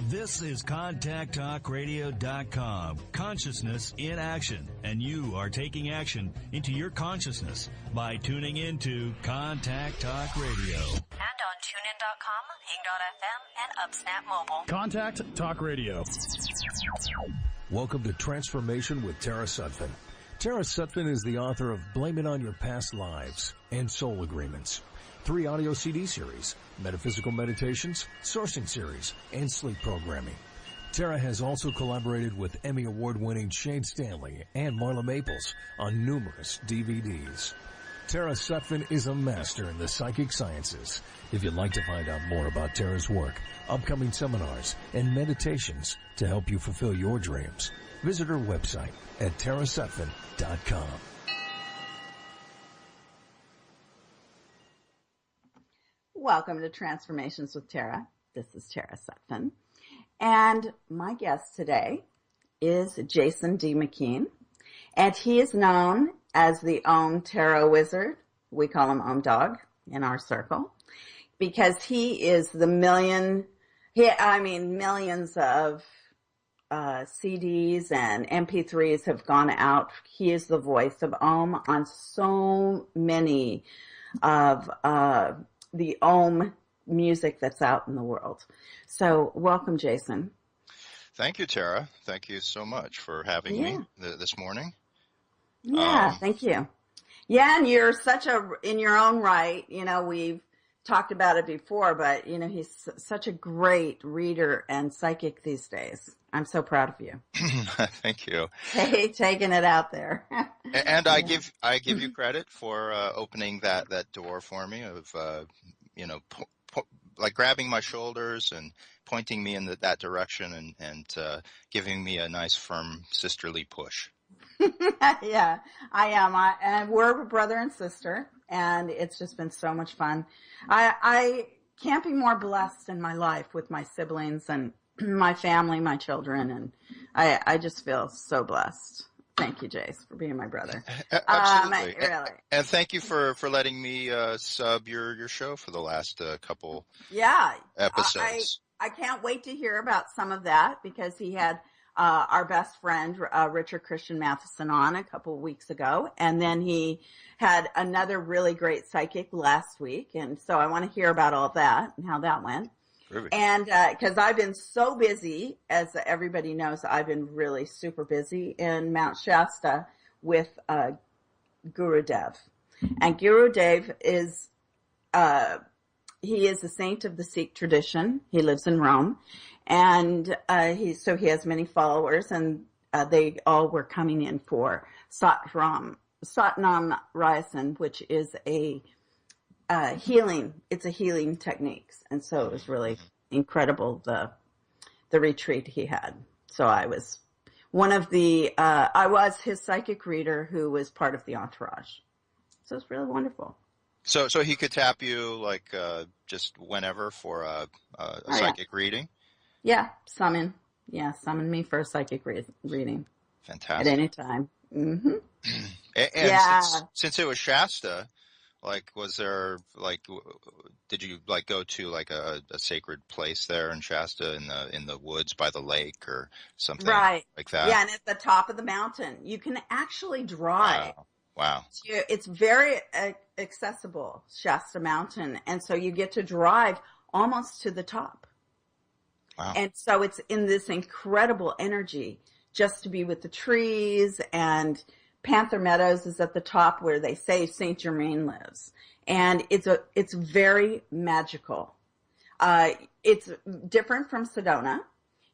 This is ContactTalkRadio.com. Consciousness in action. And you are taking action into your consciousness by tuning into Contact Talk Radio. And on TuneIn.com, Hing.fm, and UpSnap Mobile. Contact Talk Radio. Welcome to Transformation with Tara Sutphen. Tara Sutphen is the author of Blame It on Your Past Lives and Soul Agreements. 3 audio CD series, metaphysical meditations, sourcing series, and sleep programming. Tara has also collaborated with Emmy Award-winning Shane Stanley and Marla Maples on numerous DVDs. Tara Sutphen is a master in the psychic sciences. If you'd like to find out more about Tara's work, upcoming seminars, and meditations to help you fulfill your dreams, visit her website at tarasutphen.com. Welcome to Transformations with Tara. This is Tara Sutphen. And my guest today is Jason D. McKean. And he is known as the Om Tarot Wizard. We call him Om Dog in our circle. Because he is the millions of CDs and MP3s have gone out. He is the voice of Om on so many of the Om music that's out in the world. So welcome, Jason. Thank you, Tara. Thank you so much for having me this morning. Yeah, thank you. Yeah, and you're in your own right, we've talked about it before, but, he's such a great reader and psychic these days. I'm so proud of you. Thank you. Hey, taking it out there. And I give you credit for opening that door for me of, like grabbing my shoulders and pointing me in that direction and giving me a nice, firm, sisterly push. Yeah, I am. And we're brother and sister, and it's just been so much fun. I can't be more blessed in my life with my siblings and my family, my children, and I just feel so blessed. Thank you, Jace, for being my brother. Absolutely. Really. And thank you for letting me sub your show for the last couple episodes. I can't wait to hear about some of that because he had our best friend, Richard Christian Matheson, on a couple of weeks ago. And then he had another really great psychic last week. And so I want to hear about all that and how that went. Perfect. And because I've been so busy, as everybody knows, I've been really super busy in Mount Shasta with Guru Dev. And Guru Dev is, he is a saint of the Sikh tradition. He lives in Rome. And he has many followers, and they all were coming in for Satnam Ryasan, which is a healing. It's a healing techniques. And so it was really incredible, the retreat he had. So I was one of I was his psychic reader who was part of the entourage. So it's really wonderful. So he could tap you like just whenever for a psychic reading? Yeah, summon me for a psychic reading. Fantastic. At any time. Mm-hmm. And since it was Shasta, like, was there, like, did you, like, go to, like, a sacred place there in Shasta in the woods by the lake or something like that? Yeah, and at the top of the mountain. You can actually drive. Wow. It's very accessible, Shasta Mountain, and so you get to drive almost to the top. Wow. And so it's in this incredible energy just to be with the trees, and Panther Meadows is at the top where they say Saint Germain lives. And it's very magical. It's different from Sedona.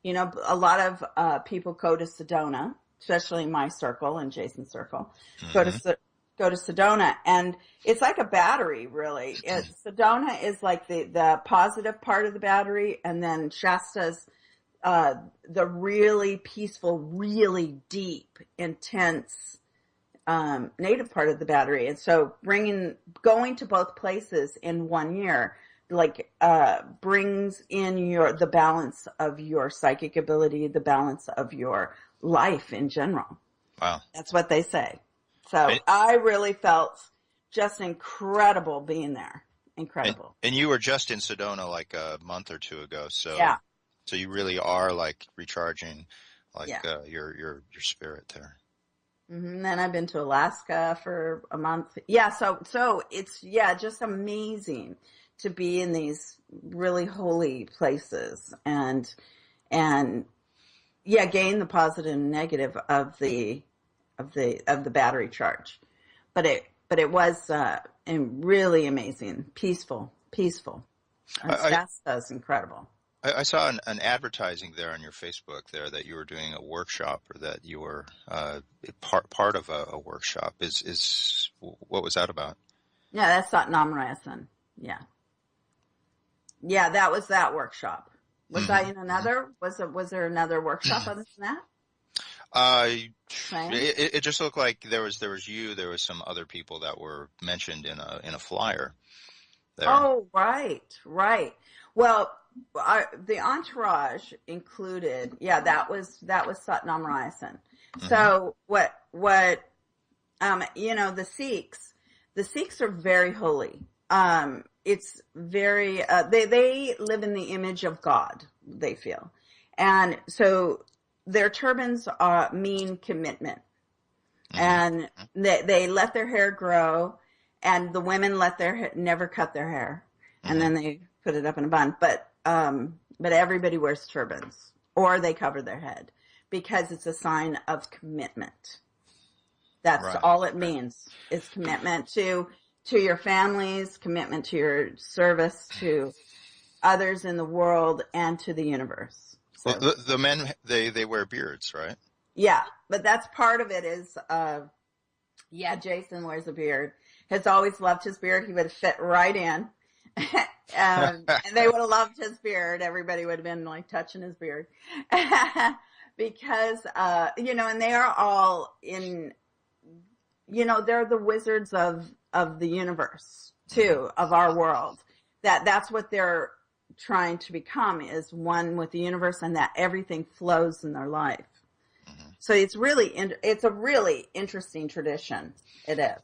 A lot of people go to Sedona, especially in my circle and Jason's circle, go to Sedona, and it's like a battery, really. Sedona is like the positive part of the battery, and then Shasta's the really peaceful, really deep, intense native part of the battery. And so going to both places in 1 year, like brings in the balance of your psychic ability, the balance of your life in general. Wow. That's what they say. So I really felt just incredible being there. Incredible. And you were just in Sedona like a month or two ago. So yeah. So you really are like recharging, like Yeah. your spirit there. Then I've been to Alaska for a month. Yeah, so it's just amazing to be in these really holy places and gain the positive and negative of the battery charge. But it was really amazing, peaceful. And Shasta is incredible. I saw an advertising there on your Facebook there that you were doing a workshop, or that you were part of a workshop. Is what was that about? Yeah, that's Sutphen. Yeah, that was that workshop. Was I in another? Was there another workshop other than that? It just looked like there was you, there was some other people that were mentioned in a flyer there. Oh, right. Well, the entourage included, that was Sutphen. So what the Sikhs are very holy. It's very, they live in the image of God, they feel. And so their turbans mean commitment. And they let their hair grow, and the women never cut their hair. And then they put it up in a bun. But everybody wears turbans, or they cover their head, because it's a sign of commitment. That's all it means. It's commitment to your families, commitment to your service to others in the world and to the universe. So, well, the men, they wear beards, right? Yeah, but that's part of it is, Jason wears a beard. Has always loved his beard. He would fit right in. And they would have loved his beard. Everybody would have been like touching his beard. Because, and they are all in, they're the wizards of the universe too, of our world. That's what they're trying to become, is one with the universe, and that everything flows in their life. So it's a really interesting tradition. It is,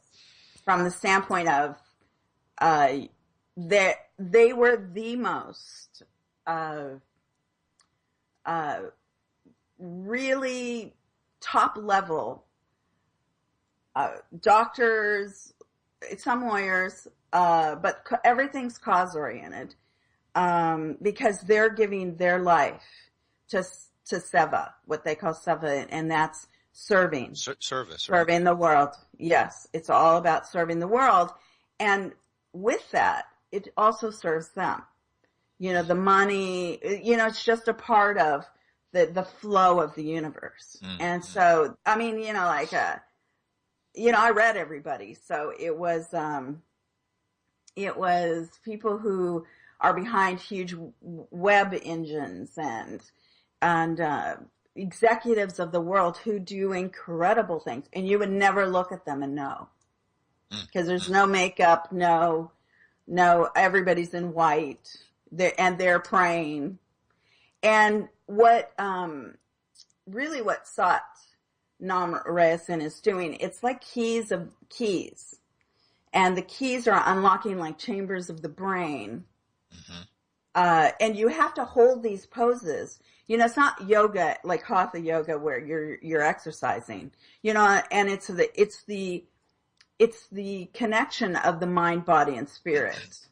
from the standpoint of, they were the most, really top level, doctors, some lawyers, but everything's cause oriented, because they're giving their life to seva, what they call seva, and that's serving. Service. Serving the world. Yes, it's all about serving the world. And with that, it also serves them. The money, it's just a part of the flow of the universe. And so, I mean, I read everybody. So it was people who are behind huge web engines and executives of the world who do incredible things, and you would never look at them and know, because there's no makeup, no, everybody's in white, they're praying. And what Sat Nam Rayasin is doing, it's like keys, and the keys are unlocking like chambers of the brain. And you have to hold these poses. It's not yoga like hatha yoga where you're exercising. And it's the connection of the mind, body, and spirit.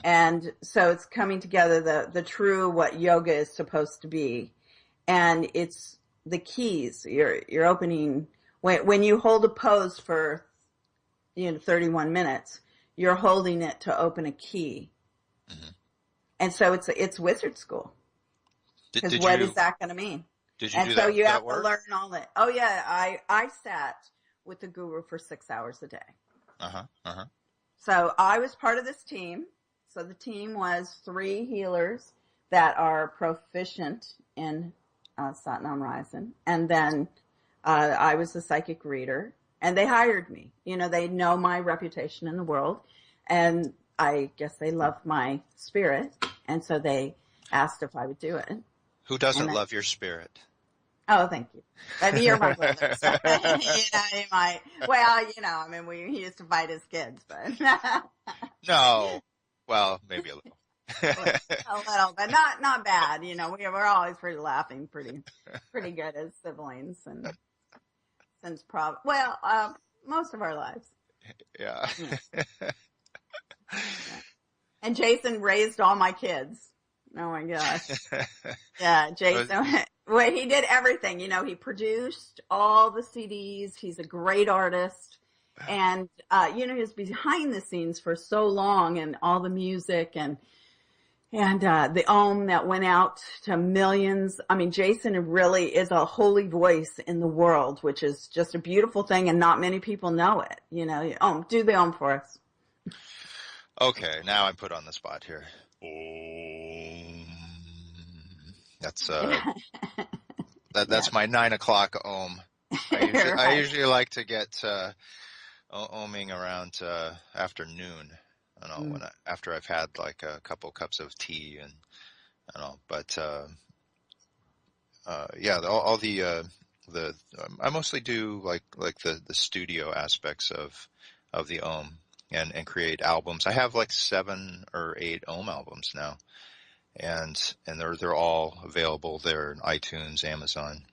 And so it's coming together, the true what yoga is supposed to be, and it's the keys. You're opening when you hold a pose for 31 minutes. You're holding it to open a key. And so it's wizard school. Because what is that going to mean? Did you do so that, you that have work? to learn all that. Oh yeah, I sat with the guru for 6 hours a day. So I was part of this team. So the team was 3 healers that are proficient in Sat Nam Rayasin, and then I was a psychic reader, and they hired me. They know my reputation in the world, and I guess they love my spirit, and so they asked if I would do it. Who doesn't love your spirit? Oh, thank you. I mean, you're my brother. So, he used to fight his kids, but. No. Well, maybe a little. A little, but not bad. We're always pretty good as siblings, and since most of our lives. Yeah. Yeah. And Jason raised all my kids. Oh my gosh. Yeah, Jason. Well, he did everything. He produced all the CDs. He's a great artist. And, he was behind the scenes for so long, and all the music and the Ohm that went out to millions. I mean, Jason really is a holy voice in the world, which is just a beautiful thing, and not many people know it. Do the Ohm for us. Okay, now I'm put on the spot here. Om. That's that's my 9 o'clock Ohm. I usually like to get ohming around afternoon. After I've had like a couple cups of tea and but all the I mostly do like the studio aspects of the Ohm and create albums. I have like 7 or 8 Ohm albums now, and they're all available there in iTunes, Amazon.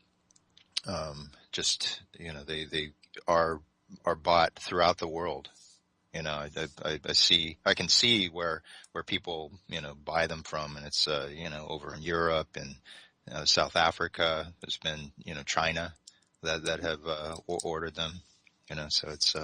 They are bought throughout the world. I can see where people, buy them from, and it's, over in Europe and, South Africa. There's been, China that have, ordered them, so it's,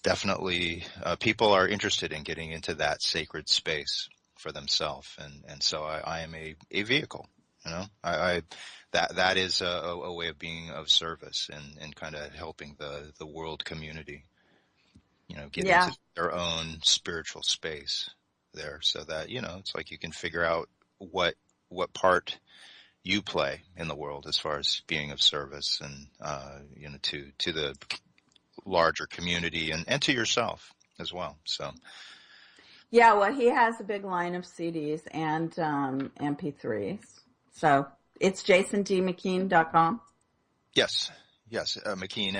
definitely, people are interested in getting into that sacred space for themselves. And so I am a vehicle, that is a way of being of service and kind of helping the world community. Get into their own spiritual space there, so that, it's like you can figure out what part you play in the world as far as being of service and, to the larger community and to yourself as well. So. Yeah, well, he has a big line of CDs and MP3s. So it's jasondmckean.com. Yes. McKean,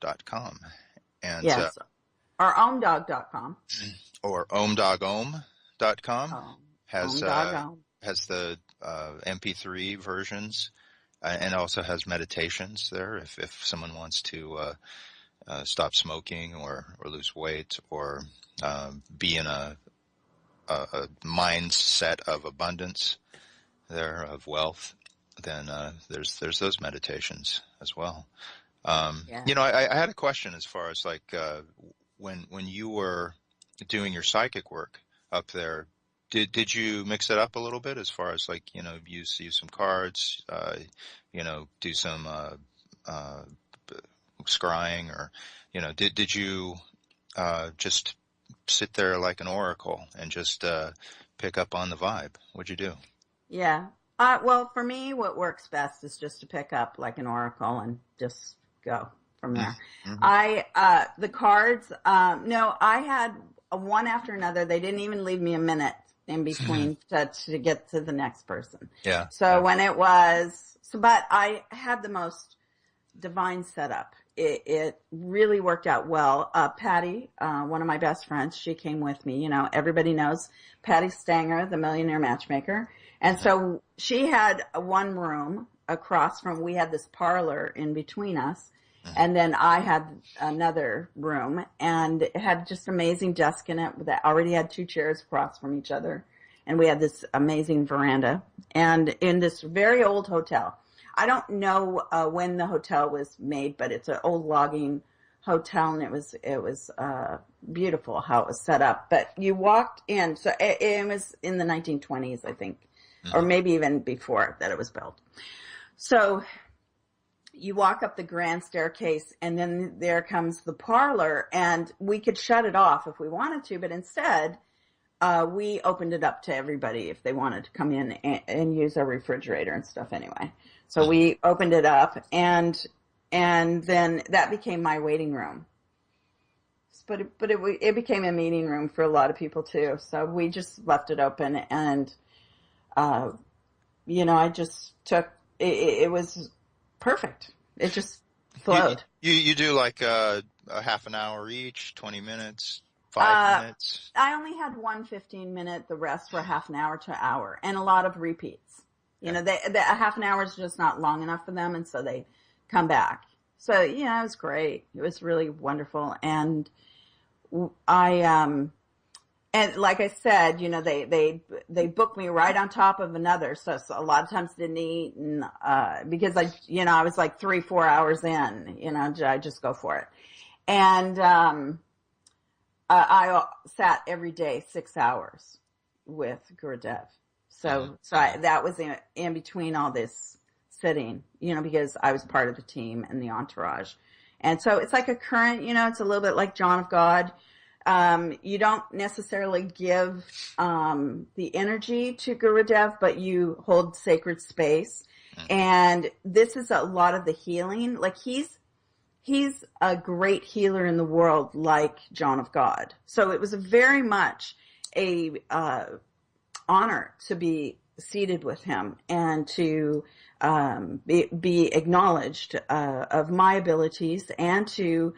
McKean.com. And yes, or ohmdog.com. Or ohmdog.com has the MP3 versions, and also has meditations there if someone wants to stop smoking or lose weight or be in a mindset of abundance there, of wealth. Then there's those meditations as well. I had a question as far as like when you were doing your psychic work up there, did you mix it up a little bit as far as like, use some cards, do some scrying, or did you just sit there like an oracle and just pick up on the vibe? What'd you do? Yeah. Well, for me, what works best is just to pick up like an oracle and just go from there. Mm-hmm. The cards, no, I had one after another. They didn't even leave me a minute in between to get to the next person. Yeah. So when it was, but I had the most divine setup. It really worked out well. Patty, one of my best friends, she came with me. Everybody knows Patty Stanger, the millionaire matchmaker. And so she had one room across from, we had this parlor in between us. And then I had another room, and it had just amazing desk in it that already had 2 chairs across from each other. And we had this amazing veranda, and in this very old hotel. I don't know when the hotel was made, but it's an old logging hotel, and it was beautiful how it was set up. But you walked in, so it was in the 1920s, I think, or maybe even before that it was built. So you walk up the grand staircase, and then there comes the parlor, and we could shut it off if we wanted to, but instead we opened it up to everybody if they wanted to come in and use our refrigerator and stuff anyway. So we opened it up, and then that became my waiting room. But it became a meeting room for a lot of people too. So we just left it open, and I just took it was perfect. It just flowed. You do like a half an hour each, 20 minutes, 5 minutes? I only had one 15-minute. The rest were half an hour to an hour, and a lot of repeats. You know, a half an hour is just not long enough for them, and so they come back. So, yeah, it was great. It was really wonderful. And and like I said, you know, they booked me right on top of another. So a lot of times didn't eat, and, because I was like 3-4 hours in, you know, I just go for it. And, I sat every day 6 hours with Gurudev. So that was in between all this sitting, you know, because I was part of the team and the entourage. And so it's like a current, you know, it's a little bit like John of God. You don't necessarily give the energy to Gurudev, but you hold sacred space. And this is a lot of the healing. Like he's a great healer in the world, like John of God. So it was very much a honor to be seated with him and to be acknowledged of my abilities and to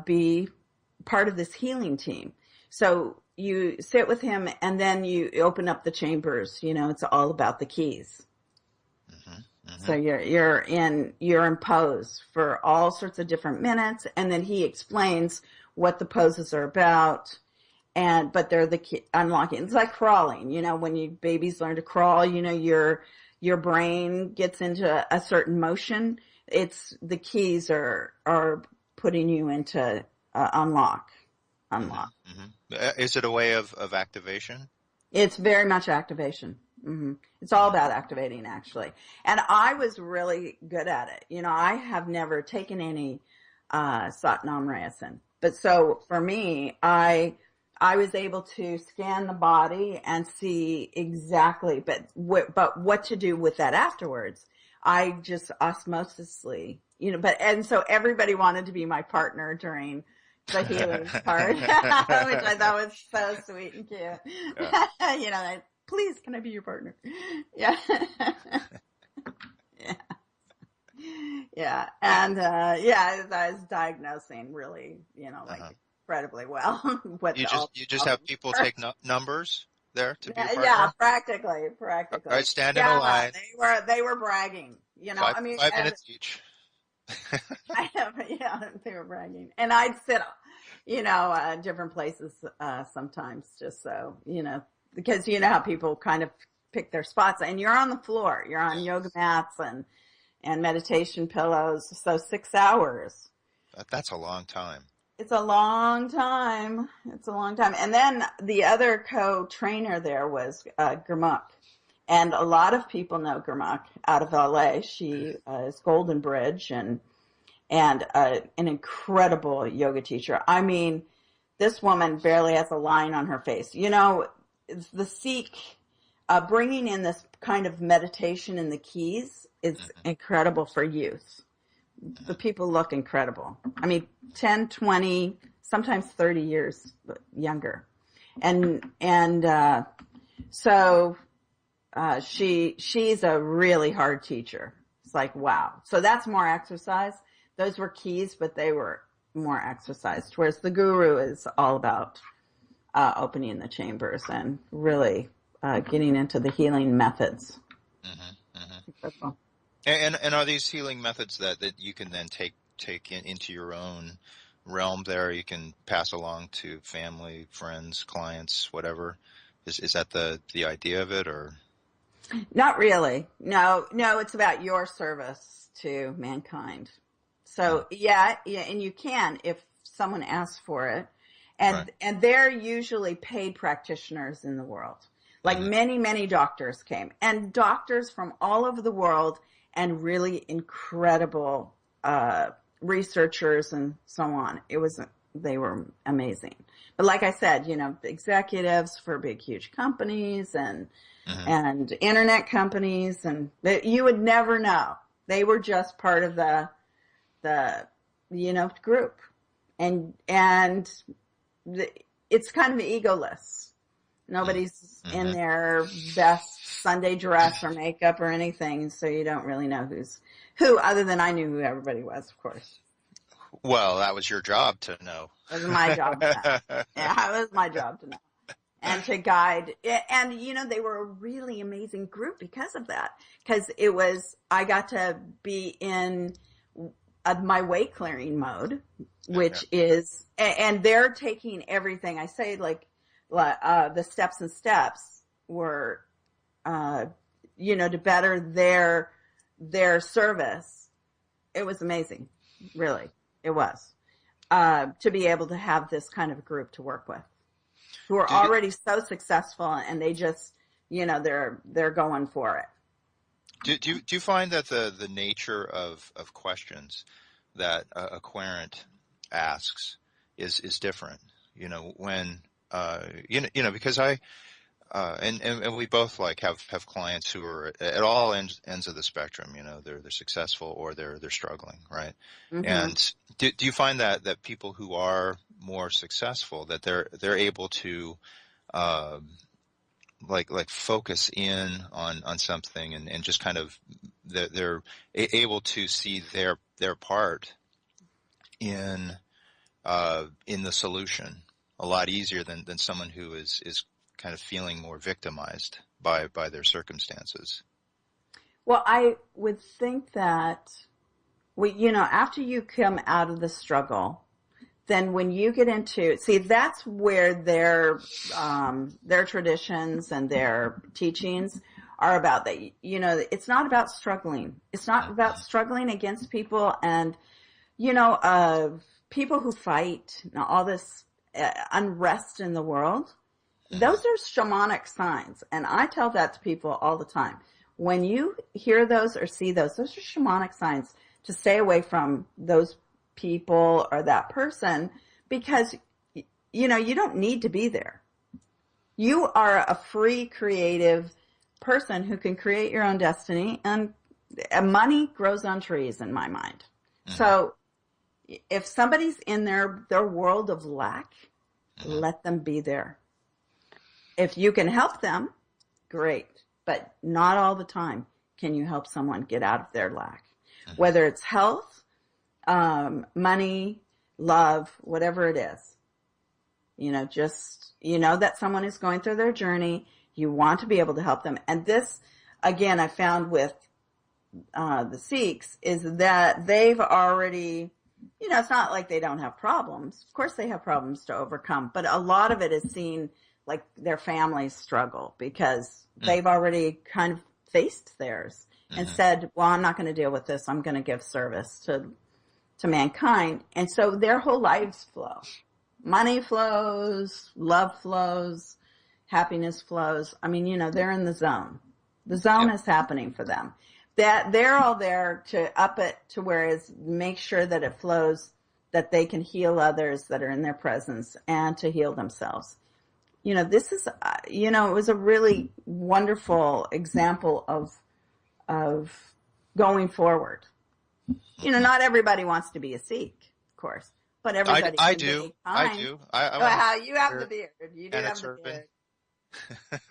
be part of this healing team. So you sit with him and then you open up the chambers. You know, it's all about the keys. So you're in pose for all sorts of different minutes, and then he explains what the poses are about. But they're the key unlocking. It's like crawling. You know, when babies learn to crawl, you know, your brain gets into a certain motion. It's the keys are putting you into unlock. Is it a way of activation? It's very much activation. It's all about activating, actually. And I was really good at it. You know, I have never taken any Satnam Rayasan. But so for me, I was able to scan the body and see exactly, but what to do with that afterwards. I just osmosisly, you know, and so everybody wanted to be my partner during the healing part, which I thought was so sweet and cute. Yeah. You know, please, can I be your partner? Yeah. Yeah. And, I was diagnosing really, you know, like incredibly well. What you just have people take numbers there to be a partner? Yeah, practically. All right, stand in a line. They were bragging, you know, 5 minutes each. They were bragging. And I'd sit, you know, different places, sometimes just so, you know, because you know how people kind of pick their spots, and you're on the floor, you're on yoga mats and meditation pillows. So 6 hours. That's a long time. It's a long time. And then the other co-trainer there was Gurmukh. And a lot of people know Gurmukh out of LA. She is Golden Bridge and an incredible yoga teacher. I mean, this woman barely has a line on her face. You know, it's the Sikh bringing in this kind of meditation in the keys is incredible for youth. The people look incredible. I mean, 10, 20, sometimes 30 years younger. So she's a really hard teacher. It's like, wow. So that's more exercise. Those were keys, but they were more exercised. Whereas the guru is all about opening the chambers and really getting into the healing methods. Incredible. And are these healing methods that you can then take into your own realm there? You can pass along to family, friends, clients, whatever. Is that the idea of it, or? Not really. No, it's about your service to mankind. So yeah, and you can if someone asks for it. And they're usually paid practitioners in the world. Like many, many doctors came, and doctors from all over the world, and really incredible researchers and so on. They were amazing. But like I said, you know, executives for big, huge companies and internet companies, and you would never know. They were just part of the you know, group, and it's kind of egoless. Nobody's in their best Sunday dress or makeup or anything, so you don't really know who, other than I knew who everybody was, of course. Well, that was your job to know. It was my job to know. Yeah, it was my job to know. And to guide. And, they were a really amazing group because of that. Because I got to be in my way clearing mode, which is, and they're taking everything. I say the steps were, to better their service. It was amazing. Really. It was, to be able to have this kind of a group to work with who are already so successful, and they just, they're going for it. Do you find that the nature of questions that a querent asks is different? When because and we both have clients who are at all ends of the spectrum. They're successful or they're struggling, right? Mm-hmm. And do you find that people who are more successful, that they're able to focus in on something and just kind of they're able to see their part in the solution a lot easier than someone who is kind of feeling more victimized by their circumstances? Well, I would think that after you come out of the struggle, then when you get into, that's where their traditions and their teachings are about. That, it's not about struggling. It's not about struggling against people and, people who fight, all this unrest in the world. Those are shamanic signs. And I tell that to people all the time. When you hear those or see those are shamanic signs to stay away from those people or that person, because, you don't need to be there. You are a free, creative person who can create your own destiny, and money grows on trees in my mind. Mm-hmm. So if somebody's in their world of lack, let them be there. If you can help them, great, but not all the time can you help someone get out of their lack. Whether it's health, money, love, whatever it is. Just, that someone is going through their journey. You want to be able to help them. And this, again, I found with the Sikhs is that they've already, it's not like they don't have problems. Of course they have problems to overcome, but a lot of it is seen like their families struggle because they've already kind of faced theirs and said, well, I'm not going to deal with this. I'm going to give service to mankind. And so their whole lives flow. Money flows, love flows, happiness flows. I mean, they're in the zone. The zone is happening for them. That they're all there to up it to whereas make sure that it flows, that they can heal others that are in their presence and to heal themselves. This is, it was a really wonderful example of going forward. Not everybody wants to be a Sikh, of course, but everybody. I do. You have the beard. You do have the beard.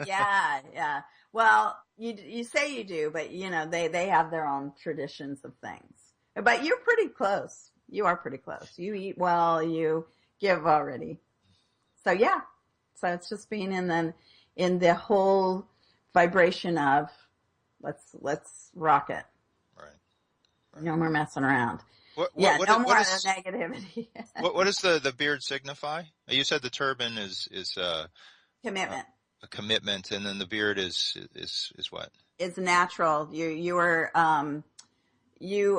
Yeah. Well, you say you do, but they have their own traditions of things. But you're pretty close. You are pretty close. You eat well. You give already. So yeah. So it's just being in the whole vibration of let's rock it. Right. No more messing around. No more negativity. what does the beard signify? You said the turban is commitment. A commitment, and then the beard is what? It's natural. You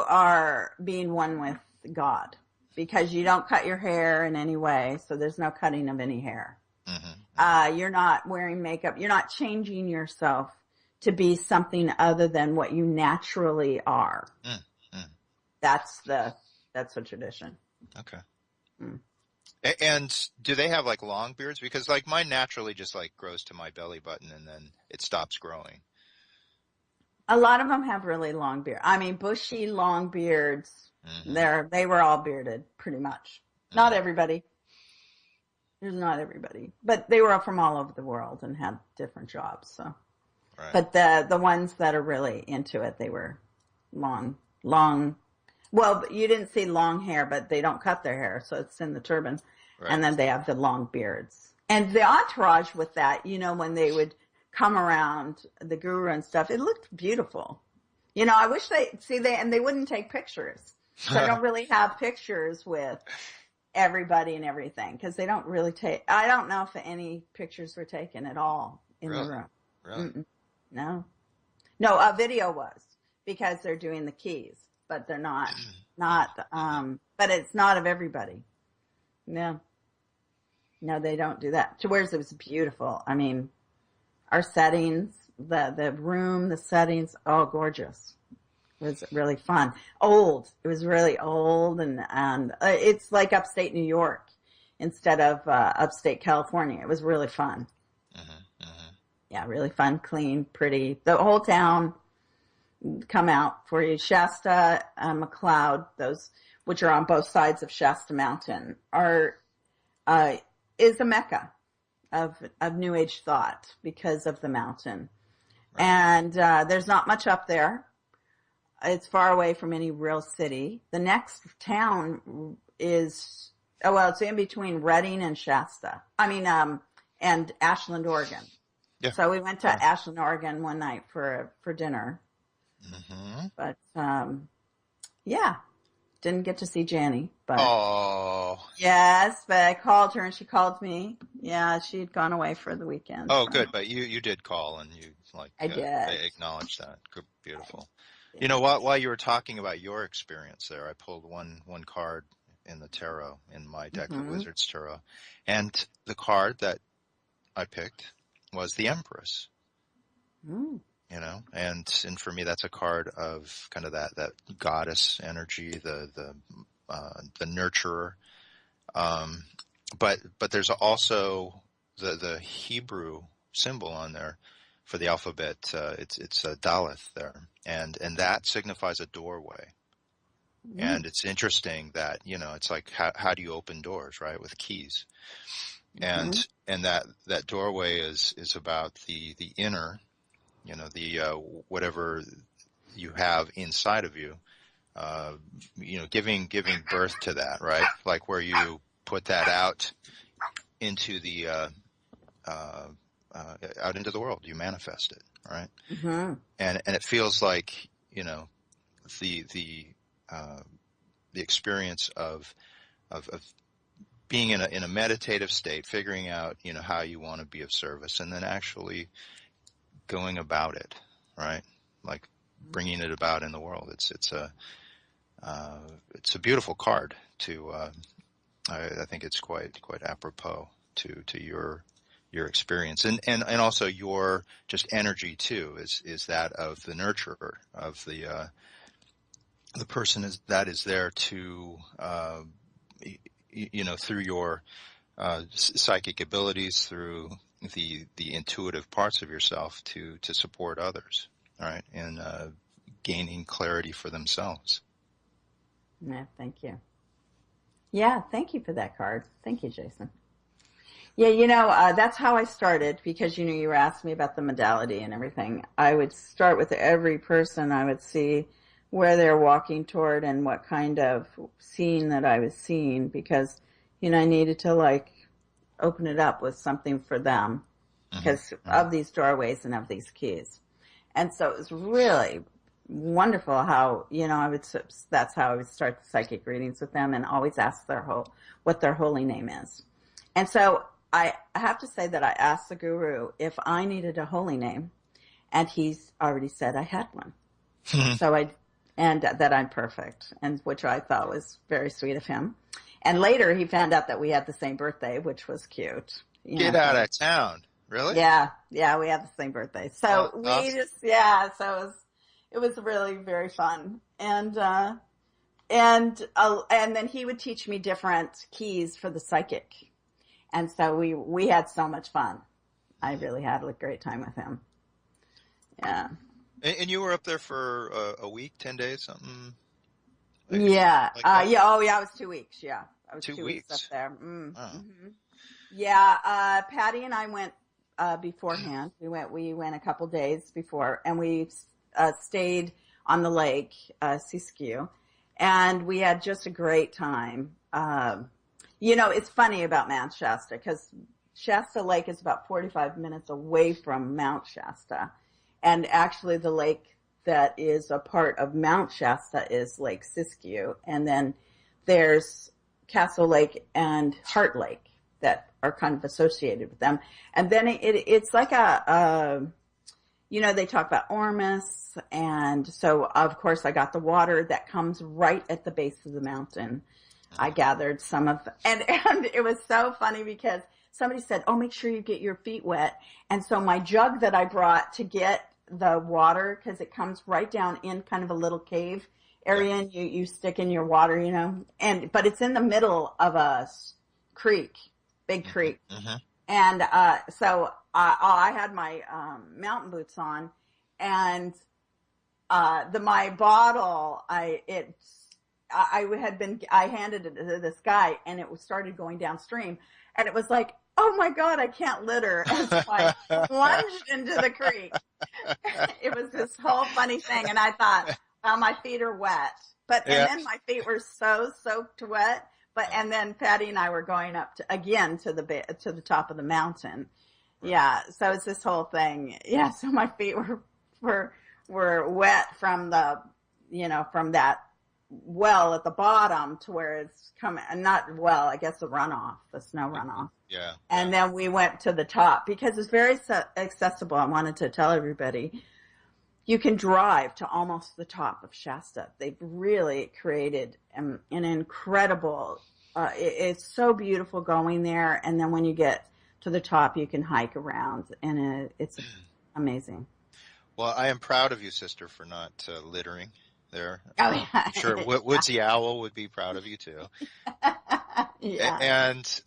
are being one with God because you don't cut your hair in any way, so there's no cutting of any hair. Mm-hmm. You're not wearing makeup. You're not changing yourself to be something other than what you naturally are. Mm-hmm. That's a tradition. Okay. Mm. And do they have long beards? Because mine naturally just grows to my belly button and then it stops growing. A lot of them have really long beards. I mean, bushy, long beards. Mm-hmm. They were all bearded pretty much. Mm-hmm. Not everybody. There's not everybody, but they were from all over the world and had different jobs. So, right. But the ones that are really into it, they were long. Well, you didn't see long hair, but they don't cut their hair, so it's in the turban. Right. And then they have the long beards. And the entourage with that, when they would come around the guru and stuff, it looked beautiful. I wish and they wouldn't take pictures. So I don't really have pictures with everybody and everything because they don't really I don't know if any pictures were taken at all in the room. Really? Mm-mm. No. No, a video was because they're doing the keys, but they're not, but it's not of everybody. No, they don't do that. To whereas it was beautiful. I mean, our settings, the room, the settings, all gorgeous. It was really fun. Old. It was really old and it's like upstate New York instead of upstate California. It was really fun. Yeah, really fun, clean, pretty. The whole town come out for you. Shasta, McLeod, those which are on both sides of Shasta Mountain, is a mecca of New Age thought because of the mountain. Right. And there's not much up there. It's far away from any real city. The next town is it's in between Redding and Shasta. And Ashland, Oregon. Yeah. So we went to Ashland, Oregon one night for dinner. Mm-hmm. But, didn't get to see Janny. But yes, but I called her and she called me. Yeah, she'd gone away for the weekend. Oh, good. But you did call and you I did. They acknowledged that. Good, beautiful. Yeah. While you were talking about your experience there, I pulled one card in the tarot, in my deck of Wizard's Tarot. And the card that I picked was the Empress. And for me, that's a card of kind of that goddess energy, the nurturer. But there's also the Hebrew symbol on there for the alphabet. It's a Daleth there, and that signifies a doorway. And it's interesting that it's like how do you open doors, right, with keys? And that doorway is about the inner, whatever you have inside of you, giving birth to that, right? Like where you put that out into the out into the world, you manifest it, right? Mm-hmm. And it feels like the experience of being in a meditative state, figuring out, how you want to be of service, and then actually going about it, right? Like bringing it about in the world. It's a beautiful card to, I think it's quite apropos to your experience. And also your just energy too is that of the nurturer, of the person that is there to, through your psychic abilities, through the intuitive parts of yourself to support others, right, and gaining clarity for themselves. Yeah, thank you. Yeah, thank you for that card. Thank you, Jason. Yeah, that's how I started because, you were asking me about the modality and everything. I would start with every person. I would see where they're walking toward and what kind of scene that I was seeing because, I needed to open it up with something for them because of these doorways and of these keys. And so it was really wonderful how, that's how I would start the psychic readings with them and always ask what their holy name is. And so I have to say that I asked the guru if I needed a holy name and he's already said I had one. And that I'm perfect, and which I thought was very sweet of him. And later he found out that we had the same birthday, which was cute. Get out of town. Really? Yeah, we have the same birthday. So it was really very fun. And then he would teach me different keys for the psychic. And so we had so much fun. I really had a great time with him. Yeah. And you were up there for a week, 10 days, something? Yeah. Like it was 2 weeks. Yeah. I was 2 weeks up weeks there. Yeah. Patty and I went beforehand. We went a couple days before and we stayed on the lake, Siskiyou. And we had just a great time. You know, it's funny about Mount Shasta because Shasta Lake is about 45 minutes away from Mount Shasta. And actually the lake that is a part of Mount Shasta is Lake Siskiyou. And then there's Castle Lake and Heart Lake that are kind of associated with them. And then it's like you know, they talk about Ormus. And so, of course, I got the water that comes right at the base of the mountain. I gathered some of, and it was so funny because somebody said, oh, make sure you get your feet wet. And so my jug that I brought to get the water, because it comes right down in kind of a little cave area, and you stick in your water, you know, but it's in the middle of a creek, big creek. Mm-hmm. And so I had my mountain boots on, and my bottle, I handed it to this guy, and it started going downstream, and it was like, oh my God, I can't litter. And so I plunged into the creek. It was this whole funny thing, and I thought, well, my feet are wet, and then my feet were so soaked wet. And then Patty and I were going up to the top of the mountain. Yeah. So it's this whole thing. Yeah. So my feet were wet from from that well at the bottom to where it's coming, not well, I guess the snow runoff. Yeah. And then we went to the top because it's very accessible. I wanted to tell everybody, you can drive to almost the top of Shasta. They've really created an incredible, it's so beautiful going there. And then when you get to the top, you can hike around, and it's amazing. Well, I am proud of you, sister, for not littering there. Oh, yeah. I'm sure Woodsy Owl would be proud of you too. Yeah. And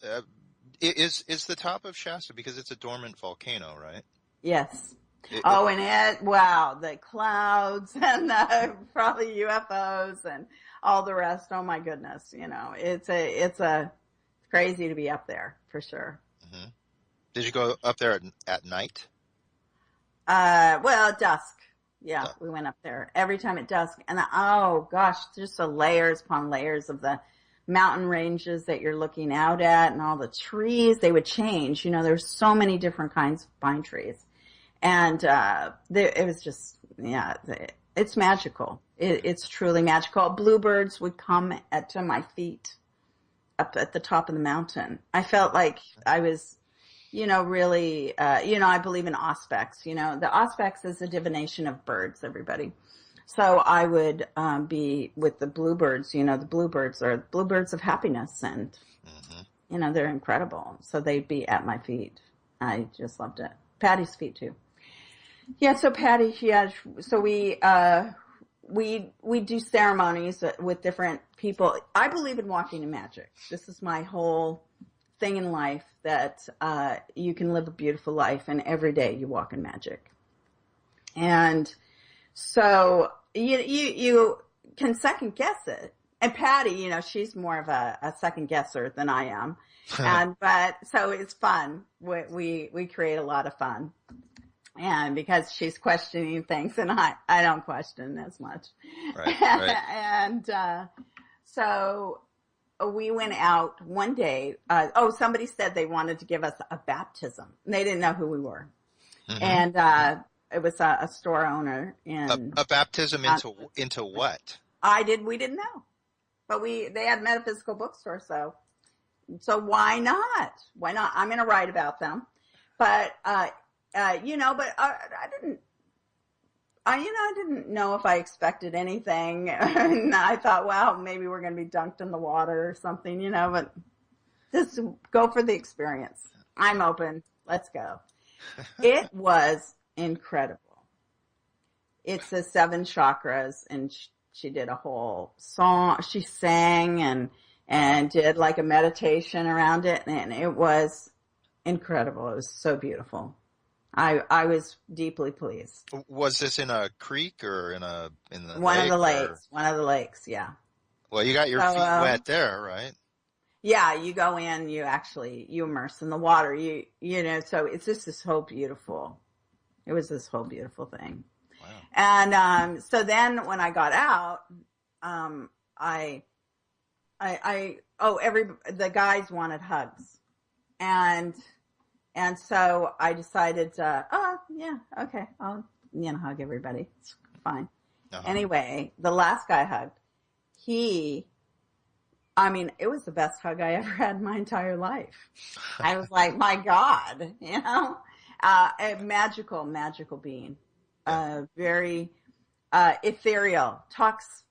is the top of Shasta, because it's a dormant volcano, right? Yes. Wow, the clouds and probably UFOs and all the rest. Oh my goodness. You know, it's crazy to be up there for sure. Mm-hmm. Did you go up there at night? Well, dusk. Yeah, we went up there every time at dusk. And oh gosh, just the layers upon layers of the mountain ranges that you're looking out at, and all the trees, they would change. You know, there's so many different kinds of pine trees. And it was just, it's magical. It's truly magical. Bluebirds would come to my feet up at the top of the mountain. I felt like I was, really, I believe in auspex. The auspex is a divination of birds, everybody. So I would be with the bluebirds. The bluebirds are bluebirds of happiness, and, they're incredible. So they'd be at my feet. I just loved it. Patty's feet, too. Yeah, so Patty, so we do ceremonies with different people. I believe in walking in magic. This is my whole thing in life, that you can live a beautiful life, and every day you walk in magic. And so you can second guess it. And Patty, she's more of a second guesser than I am. But so it's fun. We create a lot of fun. And because she's questioning things, and I don't question as much. Right. And so we went out one day. Somebody said they wanted to give us a baptism. They didn't know who we were. Mm-hmm. And it was a store owner. A baptism into what? We didn't know. But they had metaphysical bookstore, so why not? Why not? I'm going to write about them. But I didn't know if I expected anything. And I thought, well, maybe we're going to be dunked in the water or something, but just go for the experience. I'm open. Let's go. It was incredible. It's the 7 chakras, and she did a whole song. She sang and did like a meditation around it, and it was incredible. It was so beautiful. I was deeply pleased. Was this in a creek or in the one lake? Of the lakes? One of the lakes, yeah. Well, you got your feet wet there, right? Yeah, you go in, you immerse in the water. So it's just this whole beautiful. It was this whole beautiful thing. Wow. And so then when I got out, the guys wanted hugs, and so I decided, yeah, okay, I'll hug everybody. It's fine. Uh-huh. Anyway, the last guy I hugged, it was the best hug I ever had in my entire life. I was like, my God, a magical being, very ethereal, talks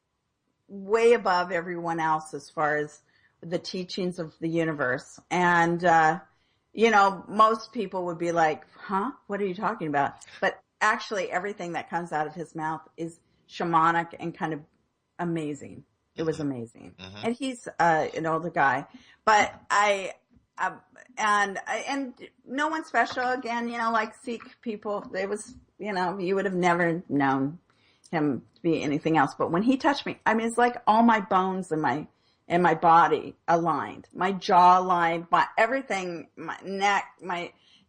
way above everyone else as far as the teachings of the universe. And, most people would be like, huh, what are you talking about? But actually everything that comes out of his mouth is shamanic and kind of amazing. It was amazing. Mm-hmm. And he's an older guy, but and no one special again, like Sikh people, it was, you would have never known him to be anything else. But when he touched me, it's like all my bones in my body aligned, my jaw aligned, my everything, my neck,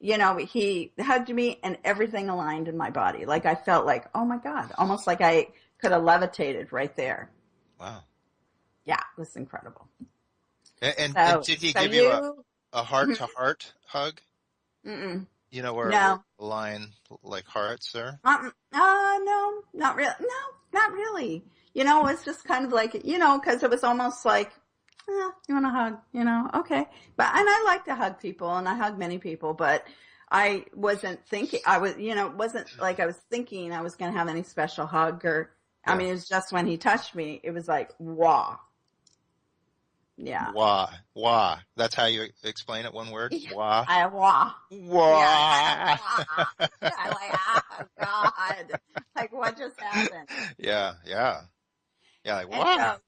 he hugged me and everything aligned in my body. Like I felt like, oh my God, almost like I could have levitated right there. Wow. Yeah, it was incredible. And did he give you a heart-to-heart hug? Mm-mm. Where a line like hearts there? No, not really. No, not really. It's just kind of like, because it was almost like, you want a hug, okay. And I like to hug people, and I hug many people, but I wasn't thinking, it wasn't like I was thinking I was going to have any special hug or, it was just when he touched me, it was like, wah. Yeah. Wah. That's how you explain it, one word? Wah. Wah. Wah. Yeah, I'm like, oh, God. Like, what just happened? Yeah. Like, wah.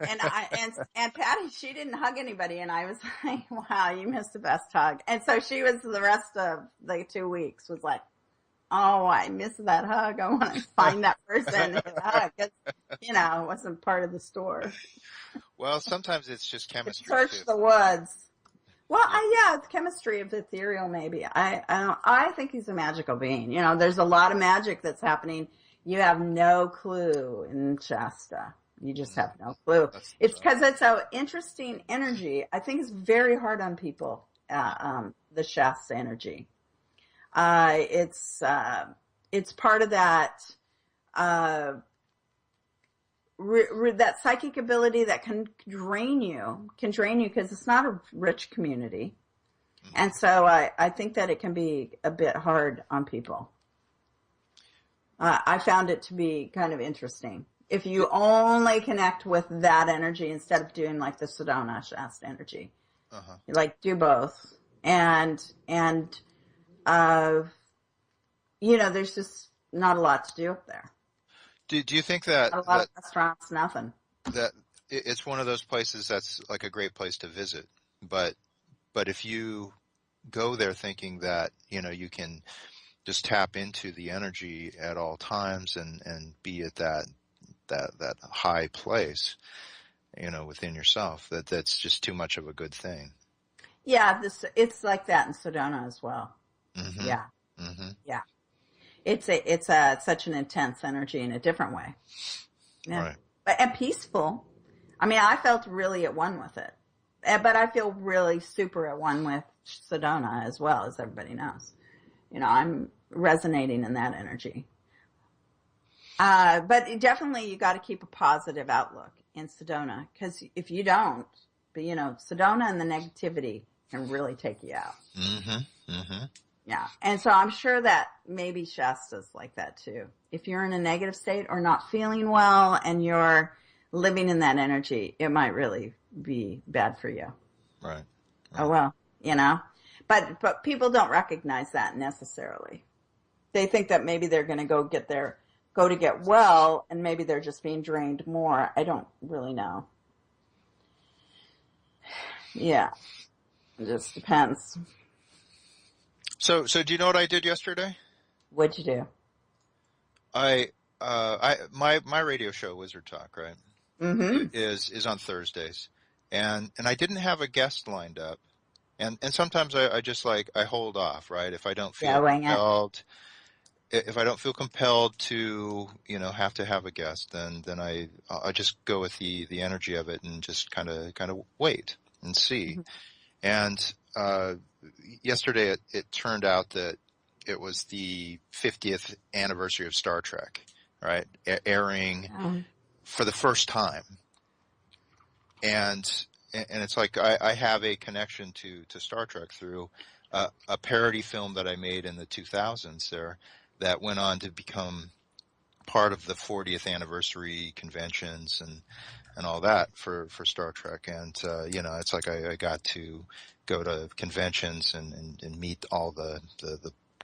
And so, and Patty, she didn't hug anybody, and I was like, wow, you missed the best hug. And so she was the rest of the 2 weeks was like, oh, I missed that hug. I want to find that person and hug. It wasn't part of the store. Well, sometimes it's just chemistry. Search the woods. Well, it's chemistry of ethereal, maybe. I think he's a magical being. There's a lot of magic that's happening. You have no clue in Shasta. You just have no clue. It's because it's an interesting energy. I think it's very hard on people, the Shasta energy. It's part of that, that psychic ability that can drain you because it's not a rich community. And so I think that it can be a bit hard on people. I found it to be kind of interesting. If you only connect with that energy instead of doing like the Sedona Shasta energy, like do both. And there's just not a lot to do up there. Do you think that a lot of restaurants, nothing? That it's one of those places that's like a great place to visit, but if you go there thinking that you can just tap into the energy at all times and be at that high place, within yourself, that's just too much of a good thing. Yeah, it's like that in Sedona as well. Mm-hmm. Yeah. Mm-hmm. Yeah. It's such an intense energy in a different way. Yeah. Right. And peaceful. I felt really at one with it. But I feel really super at one with Sedona as well, as everybody knows. I'm resonating in that energy. But definitely you got to keep a positive outlook in Sedona, because if you don't, Sedona and the negativity can really take you out. Mm-hmm. Mm-hmm. Yeah. And so I'm sure that maybe Shasta's like that too. If you're in a negative state or not feeling well and you're living in that energy, it might really be bad for you. Right. Oh, well, but people don't recognize that necessarily. They think that maybe they're going to go to get well, and maybe they're just being drained more. I don't really know. Yeah. It just depends. So do you know what I did yesterday? What'd you do? My radio show, Wizard Talk, right? Mm-hmm. Is on Thursdays, and I didn't have a guest lined up, and sometimes I just I hold off, right? If I don't feel compelled, if I don't feel compelled to, have to have a guest, then I just go with the energy of it and just kind of wait and see. And yesterday it turned out that it was the 50th anniversary of Star Trek, right? Airing for the first time. And it's like I have a connection to Star Trek through a parody film that I made in the 2000s there that went on to become part of the 40th anniversary conventions and all that for Star Trek. And, it's like I got to go to conventions and meet all the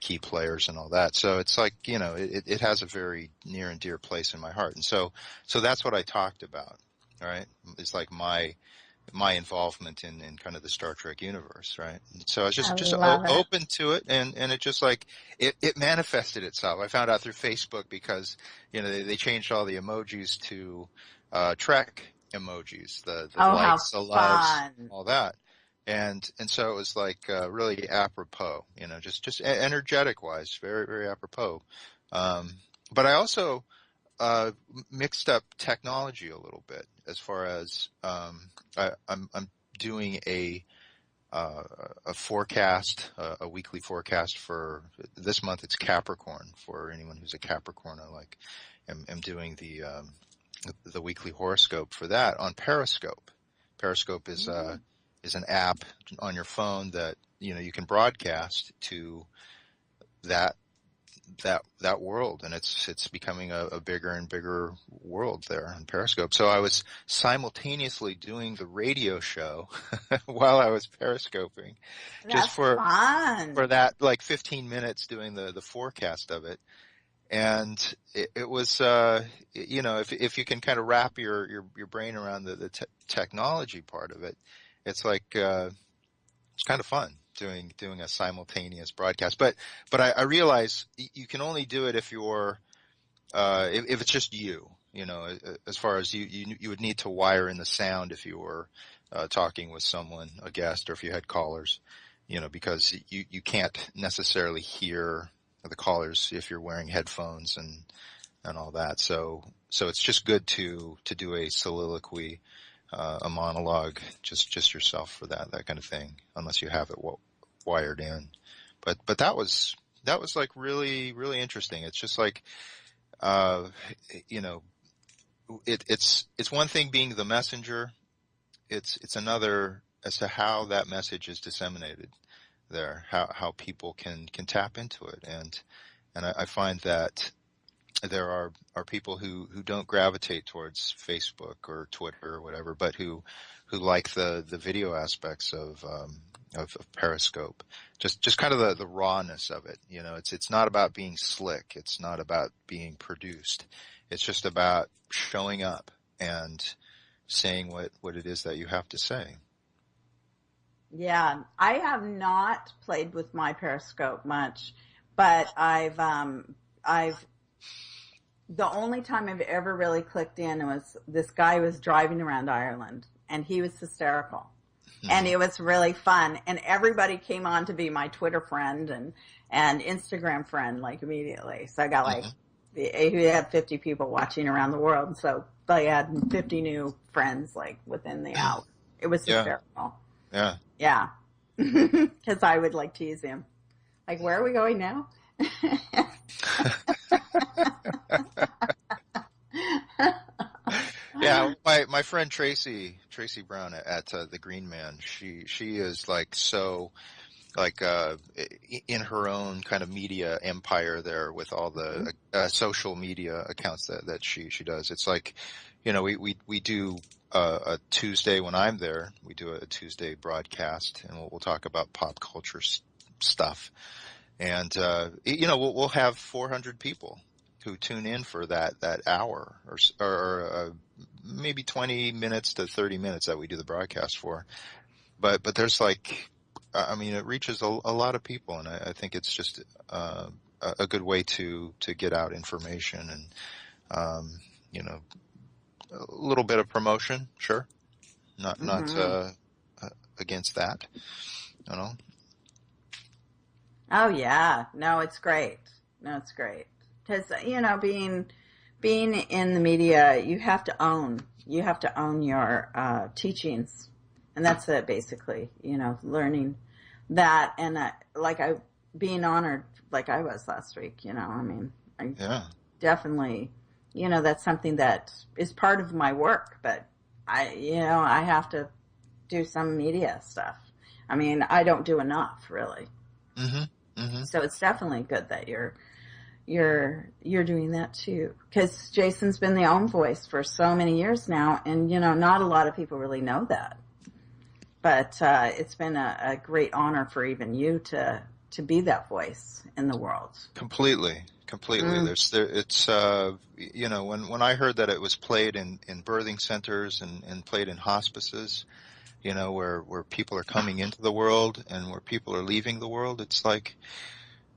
key players and all that. So it's like, it has a very near and dear place in my heart. And so that's what I talked about, right? It's like my involvement in kind of the Star Trek universe, right? And so I was just open to it, and it just like it manifested itself. I found out through Facebook because they changed all the emojis to Trek emojis, the likes, the loves, all that, and so it was like really apropos, just energetic wise, very very apropos. But I also mixed up technology a little bit as far as I'm doing a forecast, a weekly forecast for this month. It's Capricorn for anyone who's a Capricorn. I'm doing the weekly horoscope for that on Periscope. Periscope is an app on your phone that you can broadcast to that world, and it's becoming a bigger and bigger world there on Periscope. So I was simultaneously doing the radio show while I was periscoping. That's just for fun. For that, like 15 minutes doing the forecast of it. And it was, if you can kind of wrap your brain around the technology part of it, it's like, it's kind of fun doing a simultaneous broadcast. But I realize you can only do it if you're, if it's just you, as far as you would need to wire in the sound if you were talking with someone, a guest, or if you had callers, because you can't necessarily hear the callers if you're wearing headphones and all that. So it's just good to do a soliloquy, a monologue, just yourself for that kind of thing, unless you have it wired in. But that was like really, really interesting. It's just like, it's one thing being the messenger. It's another as to how that message is disseminated there, how people can tap into it. And I find that there are people who don't gravitate towards Facebook or Twitter or whatever, but who like the video aspects of Periscope. Just kind of the rawness of it. It's not about being slick. It's not about being produced. It's just about showing up and saying what it is that you have to say. Yeah, I have not played with my Periscope much, but I've the only time I've ever really clicked in was this guy was driving around Ireland, and he was hysterical, and it was really fun, and everybody came on to be my Twitter friend and Instagram friend like immediately. So I got like he had 50 people watching around the world, so they had 50 new friends like within the hour. It was hysterical. Yeah. Yeah. Because I would like tease him. Like, where are we going now? Yeah, my friend Tracy Brown at the Green Man, she is like so like in her own kind of media empire there with all the social media accounts that she does. It's like, we do a Tuesday when I'm there. We do a Tuesday broadcast, and we'll talk about pop culture stuff. And we'll have 400 people who tune in for that hour or maybe 20 minutes to 30 minutes that we do the broadcast for. But there's like, it reaches a lot of people, and I think it's just a good way to get out information and a little bit of promotion, sure. Not against that, Oh yeah, no, it's great. No, it's great. Because, being in the media, you have to own your teachings. And that's it, basically, learning that. And being honored like I was last week, I definitely, that's something that is part of my work. But I have to do some media stuff. I mean, I don't do enough, really. Mm-hmm. Mm-hmm. So it's definitely good that you're doing that too. Because Jason's been the own voice for so many years now, and not a lot of people really know that. But it's been a great honor for even you to be that voice in the world. Completely. It's when I heard that it was played in birthing centers and played in hospices, where people are coming into the world and where people are leaving the world, it's like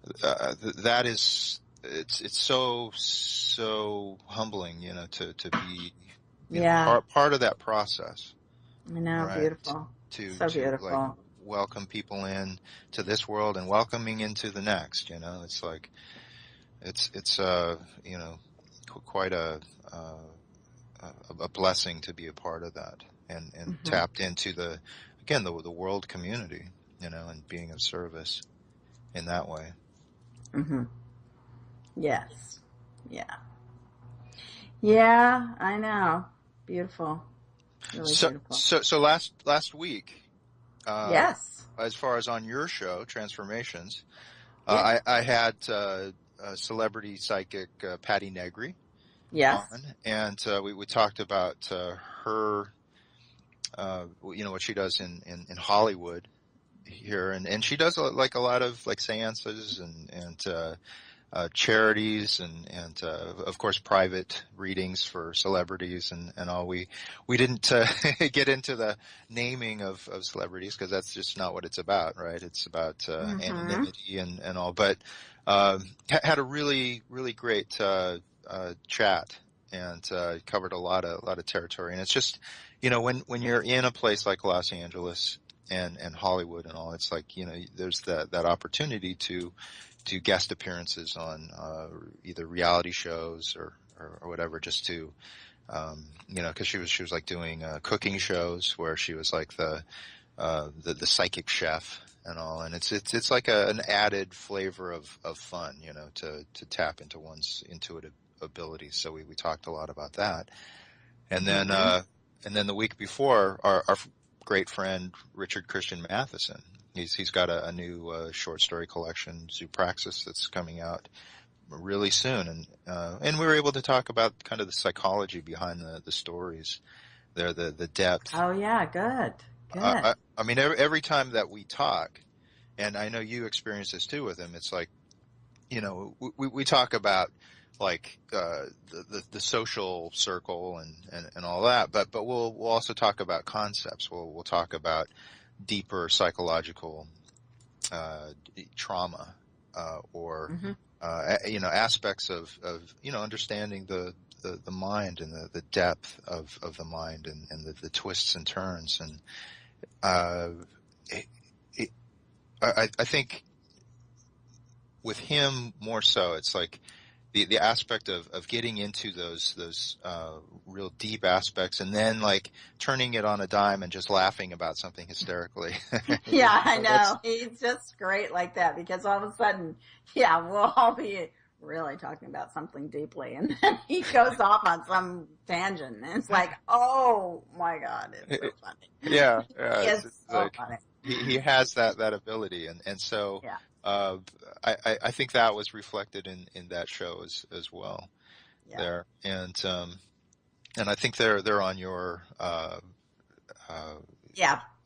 that is it's so humbling, to be part of that process. I know, right? Beautiful. So beautiful. Like, welcome people in to this world and welcoming into the next. It's like it's quite a blessing to be a part of that and mm-hmm. tapped into the world community, and being of service in that way. Mm-hmm. Yes. Yeah, I know. Beautiful. Really beautiful. So last week, yes. As far as on your show, Transformations, I had celebrity psychic Patty Negri. Yes. On, and we talked about her, what she does in Hollywood here, and she does a lot of seances and charities and of course private readings for celebrities and all. We didn't get into the naming of celebrities because that's just not what it's about, right? It's about mm-hmm. anonymity and all, but had a really great chat and covered a lot of territory. And it's just when you're in a place like Los Angeles and Hollywood and all, it's like there's that opportunity to do guest appearances on either reality shows or whatever, just to because she was like doing cooking shows where she was like the psychic chef and all, and it's like an added flavor of fun, to tap into one's intuitive abilities. So we talked a lot about that, and then mm-hmm. And then the week before, our great friend Richard Christian Matheson, he's got a new short story collection, Zoopraxis, that's coming out really soon, and we were able to talk about kind of the psychology behind the stories, the depth. Oh yeah, good. I mean, every time that we talk, and I know you experience this too with him, it's like, we talk about like the social circle and all that, but we'll also talk about concepts. We'll talk about deeper psychological trauma or mm-hmm. Aspects of understanding the mind and the depth of the mind and the twists and turns. And I think with him more so, it's like the aspect of getting into those real deep aspects and then like turning it on a dime and just laughing about something hysterically. Yeah, I know. He's just great like that, because all of a sudden, we'll all be really talking about something deeply, and then he goes off on some tangent, and it's like, oh my God, it's so funny. Yeah. It's so like, funny. He has that ability, and so I think that was reflected in that show as well there, and I think they're on your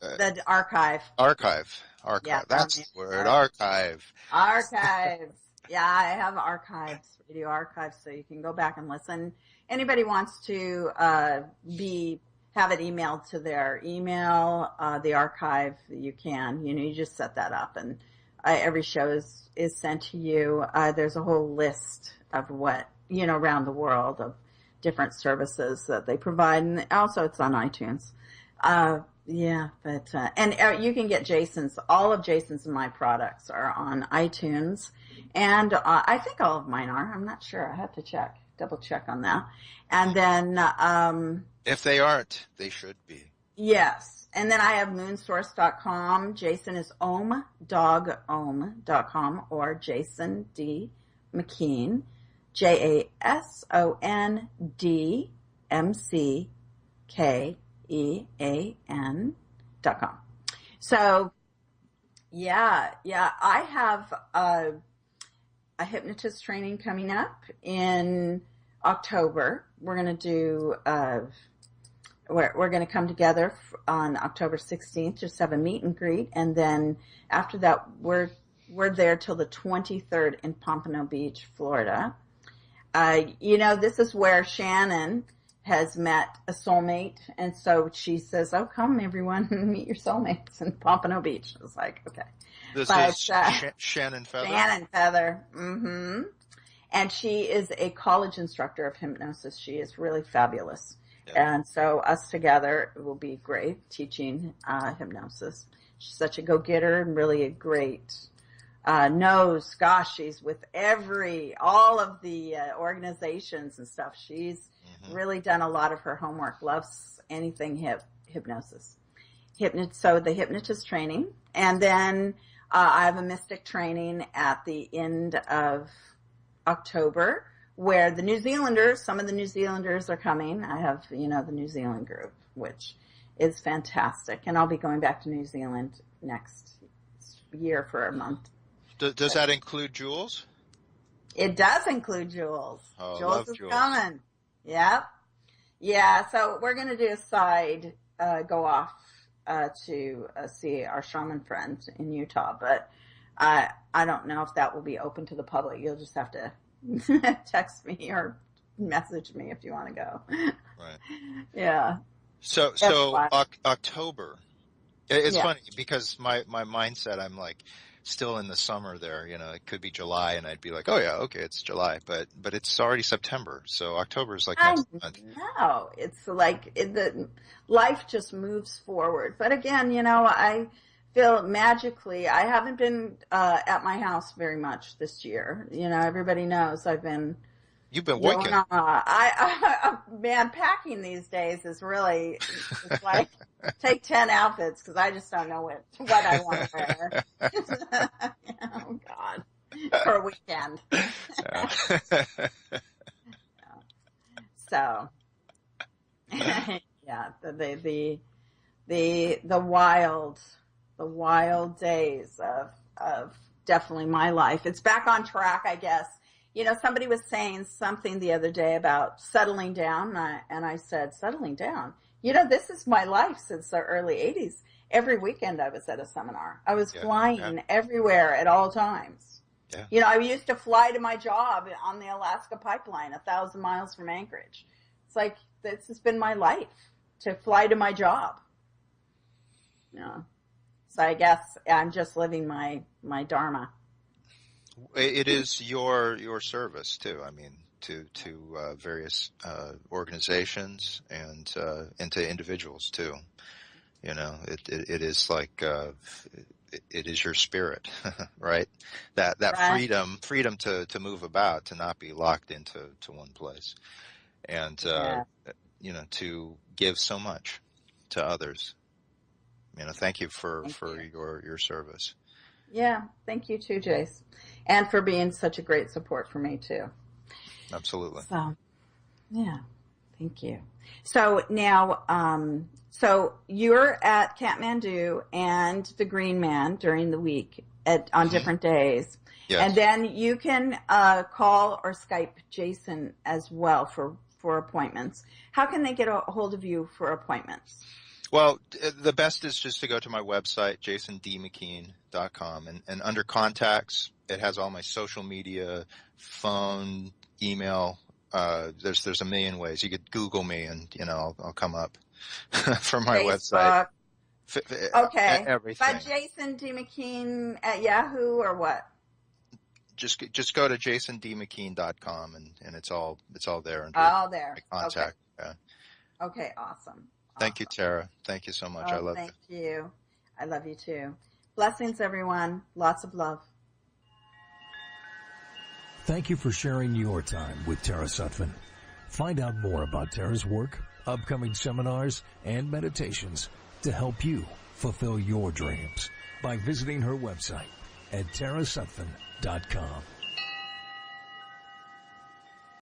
the archive. Yeah, that's the word, archive. Archives. Yeah, I have archives, radio archives, so you can go back and listen. Anybody wants to have it emailed to their email, the archive, you can. You just set that up, and every show is sent to you. There's a whole list of what, around the world of different services that they provide, and also it's on iTunes. Yeah, but and you can get all of Jason's and my products are on iTunes, and I think all of mine are. I'm not sure. I have to double check on that. And then if they aren't, they should be. Yes, and then I have moonsource.com. Jason is dogom.com or Jason D. McKean, JASONDMCKEAN.com. So, yeah, I have a hypnotist training coming up in October. We're going to do, we're going to come together on October 16th, just have a meet and greet. And then after that, we're there till the 23rd in Pompano Beach, Florida. This is where Shannon has met a soulmate. And so she says, oh, come everyone, meet your soulmates in Pompano Beach. I was like, okay. This is Shannon Feather? Shannon Feather. Mm-hmm. And she is a college instructor of hypnosis. She is really fabulous. Yeah. And so us together will be great teaching hypnosis. She's such a go-getter and really a great she's with all of the organizations and stuff. She's really done a lot of her homework, loves anything hypnosis. So the hypnotist training. And then I have a mystic training at the end of October where some of the New Zealanders are coming. I have, the New Zealand group, which is fantastic. And I'll be going back to New Zealand next year for a month. Does that include Jules? It does include Jules. Oh, Jules is coming. Yep. Yeah, so we're going to do a side go off to see our shaman friends in Utah, but I don't know if that will be open to the public. You'll just have to text me or message me if you want to go. Right. Yeah. So October. It's funny because my mindset, I'm like still in the summer there. It could be July, and I'd be like, oh yeah, okay, it's July, but it's already September, so October is like next month. No, it's like the life just moves forward. But again, I feel magically. I haven't been at my house very much this year. Everybody knows I've been. You've been working. Man, packing these days is really, it's like, take 10 outfits because I just don't know what I want to wear. Oh, God. For a weekend. So, yeah, the wild days of definitely my life. It's back on track, I guess. Somebody was saying something the other day about settling down, and I said, settling down? This is my life since the early 80s. Every weekend I was at a seminar. I was flying everywhere at all times. Yeah. I used to fly to my job on the Alaska pipeline 1,000 miles from Anchorage. It's like, this has been my life, to fly to my job. So I guess I'm just living my dharma. It is your service too. I mean, to various organizations and to individuals too. It is like it is your spirit, right? That right. freedom to move about, to not be locked into one place, and to give so much to others. Thank you for your service. Yeah, thank you too, Jace. And for being such a great support for me too. Absolutely. So, yeah, thank you. So now, so you're at Kathmandu and the Green Man during the week on different days. Yes. And then you can call or Skype Jason as well for appointments. How can they get a hold of you for appointments? Well, the best is just to go to my website, jasondmckean.com, and under contacts, it has all my social media, phone, email. There's a million ways. You could Google me, and I'll come up from my Facebook. Website. Okay, everything. But Jason D. McKean at Yahoo or what? Just go to jasondmckean.com, and it's all there. All there. Contact. Okay. Okay, awesome. Thank you, Tara. Thank you so much. I love you. Thank you. I love you too. Blessings, everyone. Lots of love. Thank you for sharing your time with Tara Sutphen. Find out more about Tara's work, upcoming seminars, and meditations to help you fulfill your dreams by visiting her website at tarasutphen.com.